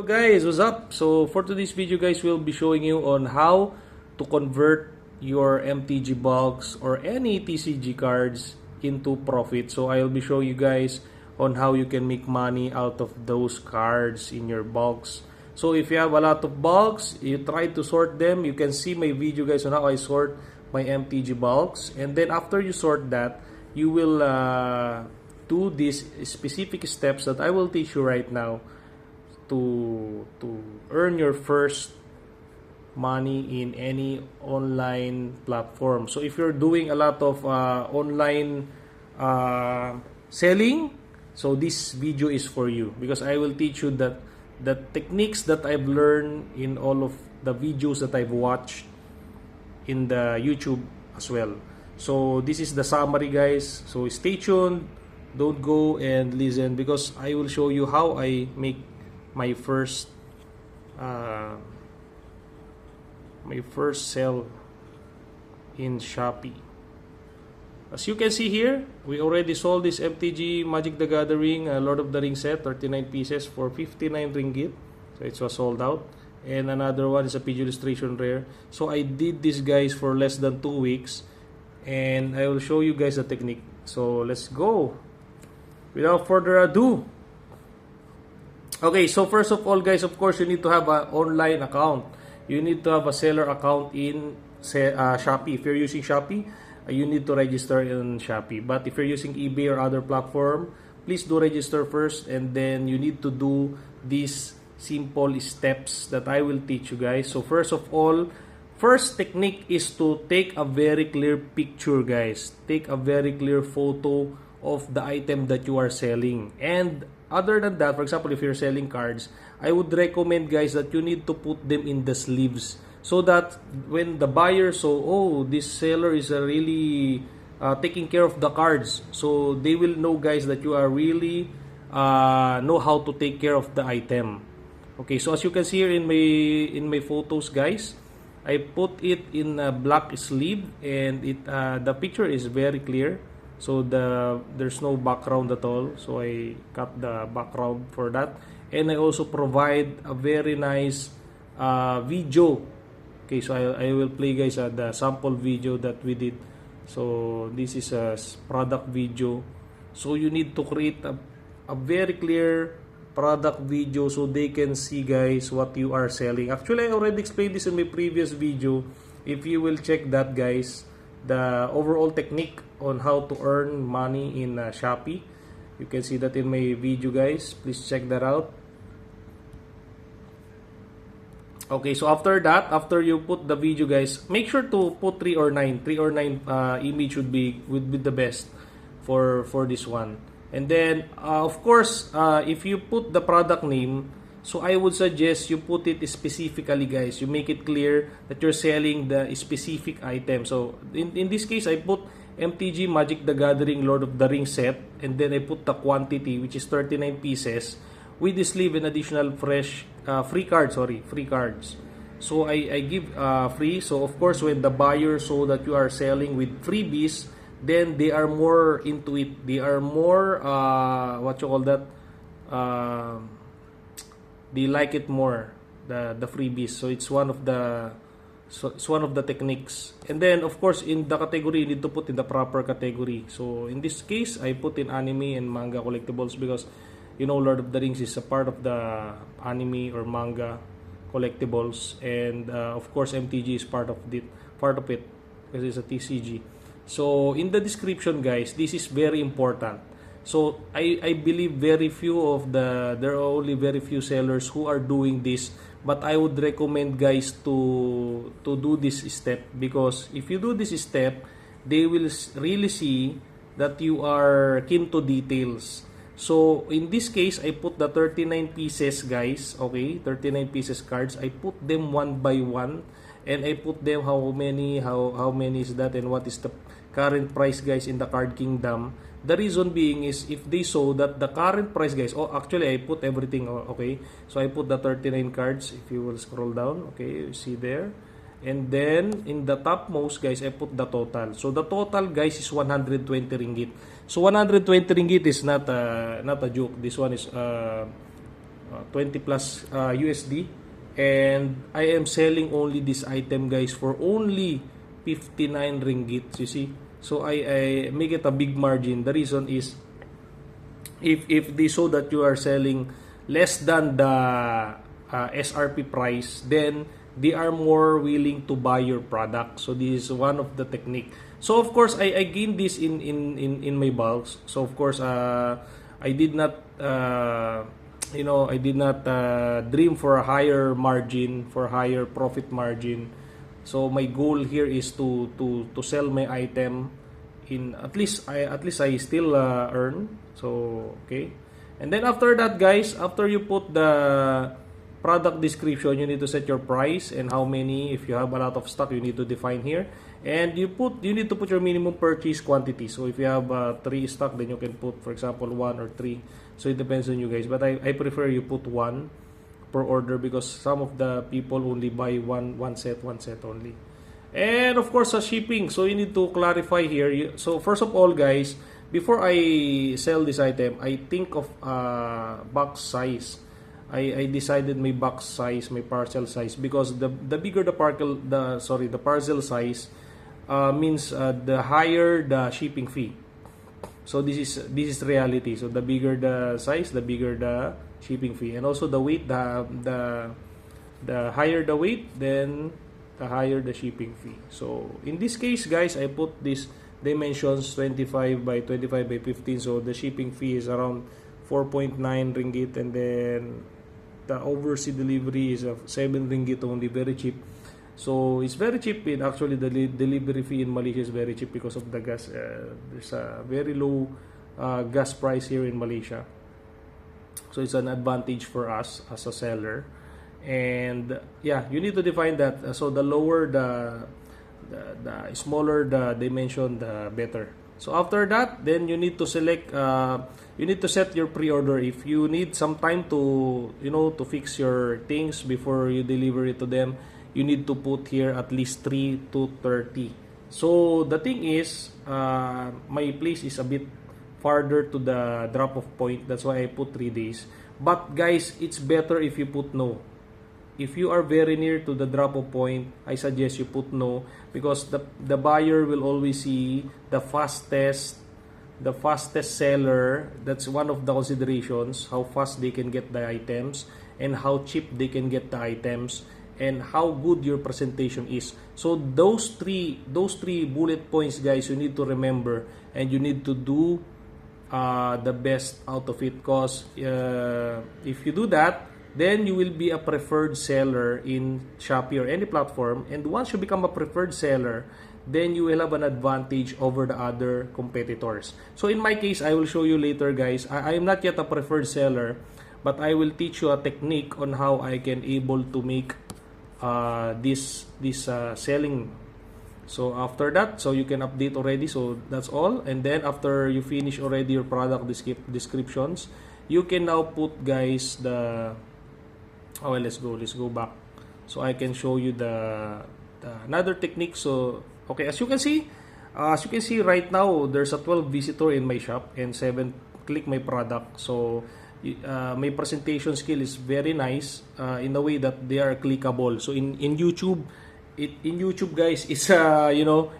Hello guys, what's up? So for today's video guys, we'll be showing you on how to convert your MTG box or any TCG cards into profit. So I'll be showing you guys on how you can make money out of those cards in your box. So if you have a lot of box, you try to sort them. You can see my video guys on how I sort my MTG box. And then after you sort that, you will do these specific steps that I will teach you right now to earn your first money in any online platform. So if you're doing a lot of online selling, so this video is for you because I will teach you that the techniques that I've learned in all of the videos that I've watched in the YouTube as well. So this is the summary guys. So stay tuned. Don't go and listen because I will show you how I make my first sell in Shopee. As you can see here, we already sold this MTG Magic the Gathering Lord of the Rings set, 39 pieces for 59 ringgit. So it was sold out. And another one is a PG illustration rare. So I did this guys for less than 2 weeks, and I will show you guys the technique. So let's go. Without further ado. Okay, so first of all guys, of course you need to have an online account. You need to have a seller account in Shopee. If you're using Shopee, you need to register in Shopee. But if you're using eBay or other platform, please do register first, and then you need to do these simple steps that I will teach you guys. So first of all, first technique is to take a very clear picture guys. Take a very clear photo of the item that you are selling. And other than that, for example, if you're selling cards, I would recommend guys that you need to put them in the sleeves so that when the buyer saw, oh, this seller is really taking care of the cards, so they will know guys that you are really know how to take care of the item. Okay, so as you can see here in my photos guys, I put it in a black sleeve, and the picture is very clear. So there's no background at all. So I cut the background for that. And I also provide a very nice video. Okay, so I will play guys the sample video that we did. So this is a product video. So you need to create a very clear product video so they can see guys what you are selling. Actually, I already explained this in my previous video. If you will check that guys, the overall technique on how to earn money in Shopee. You can see that in my video guys. Please check that out. Okay, so after that, after you put the video guys, make sure to put 3 or 9. 3 or 9 image would be the best for this one. And then of course, if you put the product name, so I would suggest you put it specifically guys. You make it clear that you're selling the specific item. So in this case, I put MTG Magic the Gathering Lord of the Rings set, and then I put the quantity which is 39 pieces with the sleeve and additional free cards. So I give free. So of course when the buyer saw that you are selling with freebies, then they are more into it. They are more what you call that, they like it more, the freebies. So it's one of the techniques. And then of course in the category, you need to put in the proper category. So in this case, I put in anime and manga collectibles because you know Lord of the Rings is a part of the anime or manga collectibles, and of course MTG is part of it because it's a TCG. So in the description guys, this is very important. So I believe there are only very few sellers who are doing this, but I would recommend guys to do this step, because if you do this step, they will really see that you are keen to details. So in this case, I put the 39 pieces guys, okay, 39 pieces cards. I put them one by one, and I put them how many is that, and what is the current price guys in the Card Kingdom. The reason being is if they saw that the current price guys, oh actually I put everything, okay, so I put the 39 cards. If you will scroll down, okay, you see there, and then in the topmost guys, I put the total. So the total guys is 120 ringgit. So 120 ringgit is not a joke. This one is 20 plus USD, and I am selling only this item, guys, for only 59 ringgit, you see. So I make it a big margin. The reason is, if they saw that you are selling less than the SRP price, then they are more willing to buy your product. So this is one of the technique. So of course I gained this in my bulks. So of course I did not I did not dream for a higher margin, for higher profit margin. So my goal here is to sell my item in at least I still earn. So okay. And then after that, guys, after you put the product description, you need to set your price and how many. If you have a lot of stock, you need to define here. And you need to put your minimum purchase quantity. So if you have 3 stock, then you can put, for example, 1 or 3. So it depends on you guys. But I prefer you put 1 per order, because some of the people only buy one set only. And of course, shipping. So you need to clarify here. So first of all, guys, before I sell this item, I think of box size. I decided my box size, my parcel size, because the bigger the parcel size, means the higher the shipping fee. So this is reality. So the bigger the size, the bigger the shipping fee, and also the weight. The higher the weight, then the higher the shipping fee. So in this case, guys, I put this dimensions 25 by 25 by 15. So the shipping fee is around 4.9 ringgit, and then the overseas delivery is 7 ringgit only, very cheap. So it's very cheap. In actually, the delivery fee in Malaysia is very cheap because of the gas. There's a very low gas price here in Malaysia, so it's an advantage for us as a seller. And yeah, you need to define that. So the lower the smaller the dimension, the better. So after that, then you need to select. You need to set your pre-order. If you need some time to to fix your things before you deliver it to them, you need to put here at least 3 to 30. So the thing is, my place is a bit farther to the drop-off point. That's why I put 3 days. But guys, it's better if you put no. If you are very near to the drop-off point, I suggest you put no, because the buyer will always see the fastest seller. That's one of the considerations, how fast they can get the items and how cheap they can get the items, and how good your presentation is. So those three bullet points, guys, you need to remember, and you need to do the best out of it, because if you do that, then you will be a preferred seller in Shopee or any platform. And once you become a preferred seller, then you will have an advantage over the other competitors. So in my case, I will show you later, guys. I am not yet a preferred seller, but I will teach you a technique on how I can able to make this selling. So after that, so you can update already. So that's all. And then after you finish already your product descriptions, you can now put, guys, the let's go back, so I can show you the another technique. So okay, as you can see right now, there's a 12 visitor in my shop and 7 click my product. So my presentation skill is very nice in the way that they are clickable. So in YouTube, guys, it's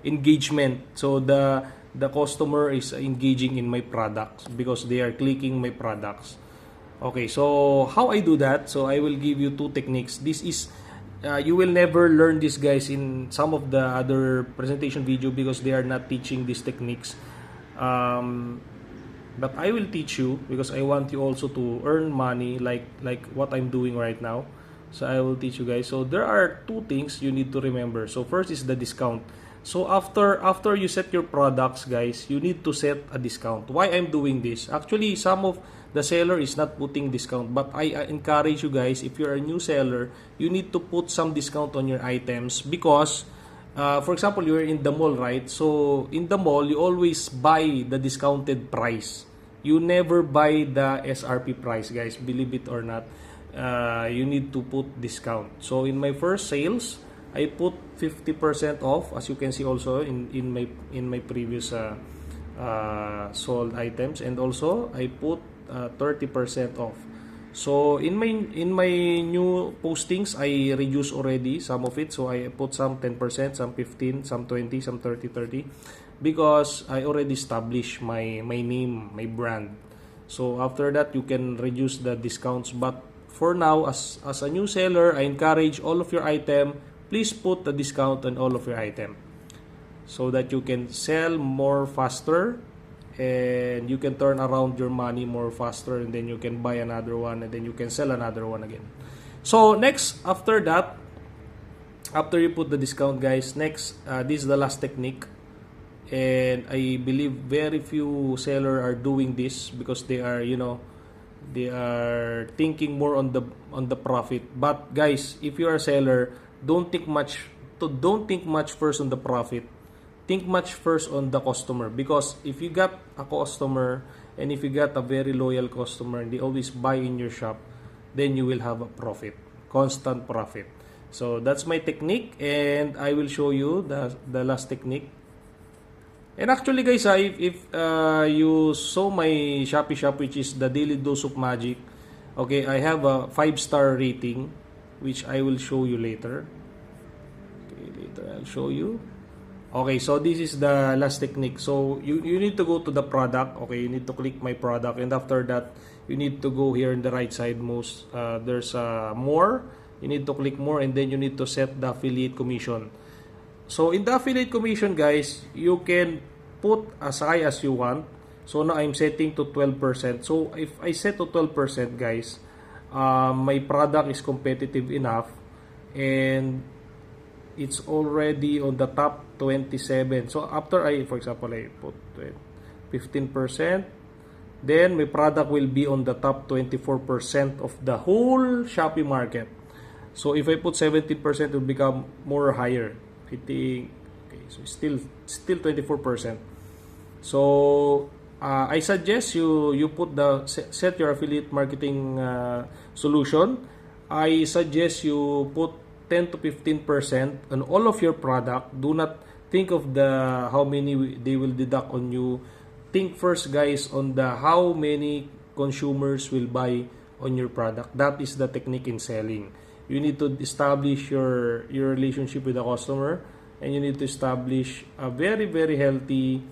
engagement. So the customer is engaging in my products because they are clicking my products. Okay, so how I do that? So I will give you 2 techniques. This is you will never learn this, guys, in some of the other presentation video, because they are not teaching these techniques. But I will teach you, because I want you also to earn money like what I'm doing right now. So I will teach you, guys. So there are 2 things you need to remember. So first is the discount. So after you set your products, guys, you need to set a discount. Why I'm doing this? Actually, some of the seller is not putting discount, but I encourage you, guys, if you're a new seller, you need to put some discount on your items, because for example, you're in the mall, right? So in the mall, you always buy the discounted price. You never buy the SRP price, guys, believe it or not. You need to put discount. So in my first sales, I put 50% off, as you can see also in my previous sold items, and also I put 30% off. So in my new postings, I reduce already some of it. So I put some 10%, some 15, some 20, some 30, because I already established my name, my brand. So after that, you can reduce the discounts. But for now, as a new seller, I encourage all of your item, please put the discount on all of your item, so that you can sell more faster, and you can turn around your money more faster, and then you can buy another one, and then you can sell another one again. So next, after that, after you put the discount, guys, next, this is the last technique, and I believe very few seller are doing this, because they are, they are thinking more on the profit. But guys, if you are a seller, don't think much first on the profit. Think much first on the customer, because if you got a customer, and if you got a very loyal customer, and they always buy in your shop, then you will have a profit, constant profit. So that's my technique, and I will show you the last technique. And actually, guys, if you saw my Shopee shop, which is the Daily Dose of Magic, okay, I have a 5-star rating, which I will show you later. Okay, later I'll show you. Okay, so this is the last technique. So you need to go to the product. Okay, you need to click my product, and after that, you need to go here in the right side most. There's more. You need to click more, and then you need to set the affiliate commission. So in the affiliate commission, guys, you can put as high as you want. So now I'm setting to 12%. So if I set to 12%, guys, my product is competitive enough, and it's already on the top 27. So after for example, I put 15%, then my product will be on the top 24% of the whole Shopee market. So if I put 17%, it will become more higher. I think, okay, so still 24%. So I suggest you put set your affiliate marketing solution. I suggest you put 10 to 15% on all of your product. Do not think of how many they will deduct on you. Think first, guys, on how many consumers will buy on your product. That is the technique in selling. You need to establish your relationship with the customer, and you need to establish a very, very healthy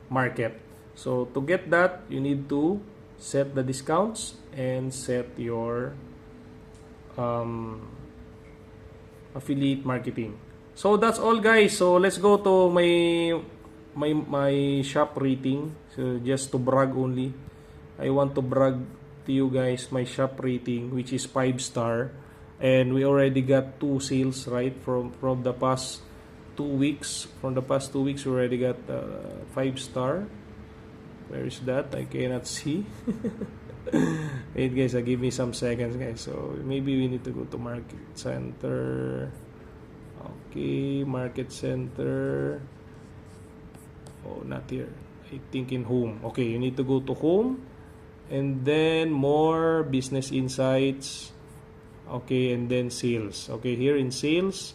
market. So to get that, you need to set the discounts and set your affiliate marketing. So that's all, guys. So let's go to my shop rating. So just to brag only, I want to brag to you guys my shop rating, which is 5-star, and we already got 2 sales, right, from the past 2 weeks. From the past 2 weeks, we already got 5-star. Where is that? I cannot see. Wait, guys, give me some seconds, guys. So maybe we need to go to Market Center. Okay, Market Center. Oh, not here. I think in Home. Okay, you need to go to Home, and then More, Business Insights. Okay, and then Sales. Okay, here in Sales,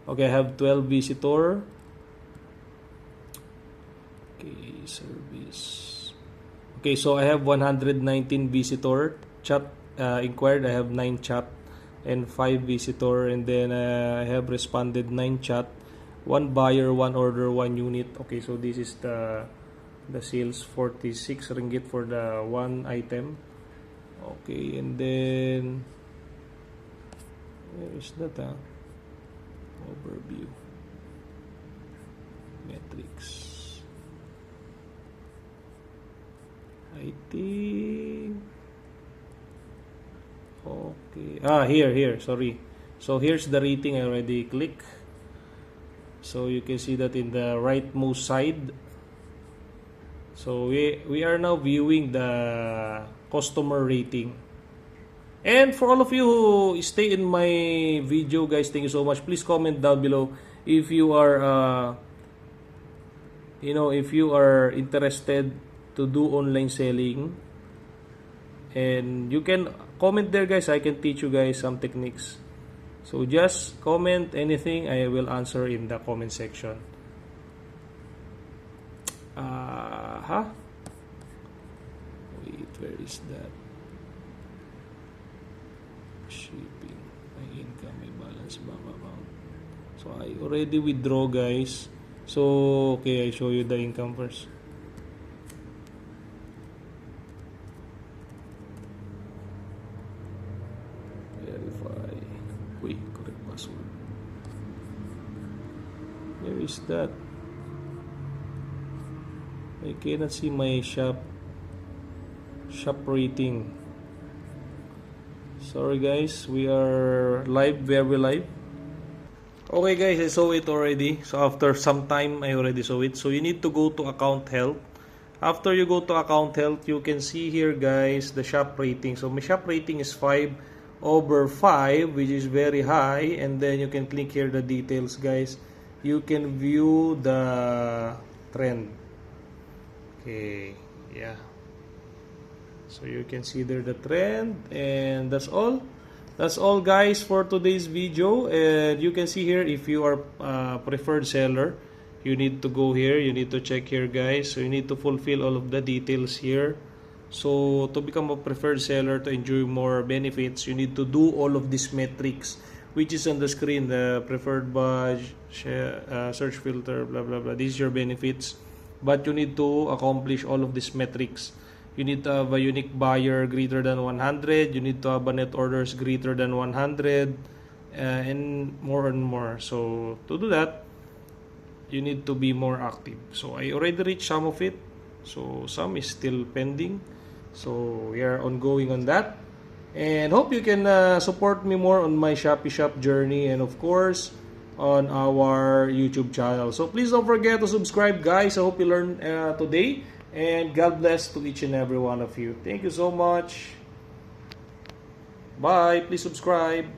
okay, I have 12 visitor. Okay, service. Okay, so I have 119 visitor. Chat inquired, I have 9 chat and 5 visitor, and then I have responded 9 chat, 1 buyer, 1 order, 1 unit. Okay, so this is the sales, 46 ringgit for the 1 item. Okay, and then where is that? Overview, metrics. I think, okay, here, sorry. So here's the rating. I already click, so you can see that in the rightmost side. So we are now viewing the customer rating. And for all of you who stay in my video, guys, thank you so much. Please comment down below if you are if you are interested to do online selling, and you can comment there, guys. I can teach you guys some techniques. So just comment anything, I will answer in the comment section. Wait. Where is that? Shipping, my income, my balance, bank account. So I already withdraw, guys. So okay, I show you the income first. Verify. Wait, correct password. Where is that? I cannot see my shop rating. Sorry guys, we are live, very live. Okay guys, I saw it already. So after some time, I already saw it. So you need to go to account health. After you go to account health, you can see here guys, the shop rating. So my shop rating is 5/5, which is very high. And then you can click here the details guys. You can view the trend. Okay, yeah. So you can see there the trend, and that's all. That's all guys for today's video. And you can see here if you are preferred seller, you need to go here, you need to check here guys. So you need to fulfill all of the details here. So to become a preferred seller, to enjoy more benefits, you need to do all of these metrics which is on the screen, the preferred badge, search filter, blah blah blah. These are your benefits, but you need to accomplish all of these metrics. You need to have a unique buyer greater than 100. You need to have a net orders greater than 100, and more. So to do that, you need to be more active. So I already reached some of it. So some is still pending. So we are ongoing on that. And hope you can support me more on my Shopee Shop journey, and of course on our YouTube channel. So please don't forget to subscribe guys. I hope you learned today. And God bless to each and every one of you. Thank you so much. Bye. Please subscribe.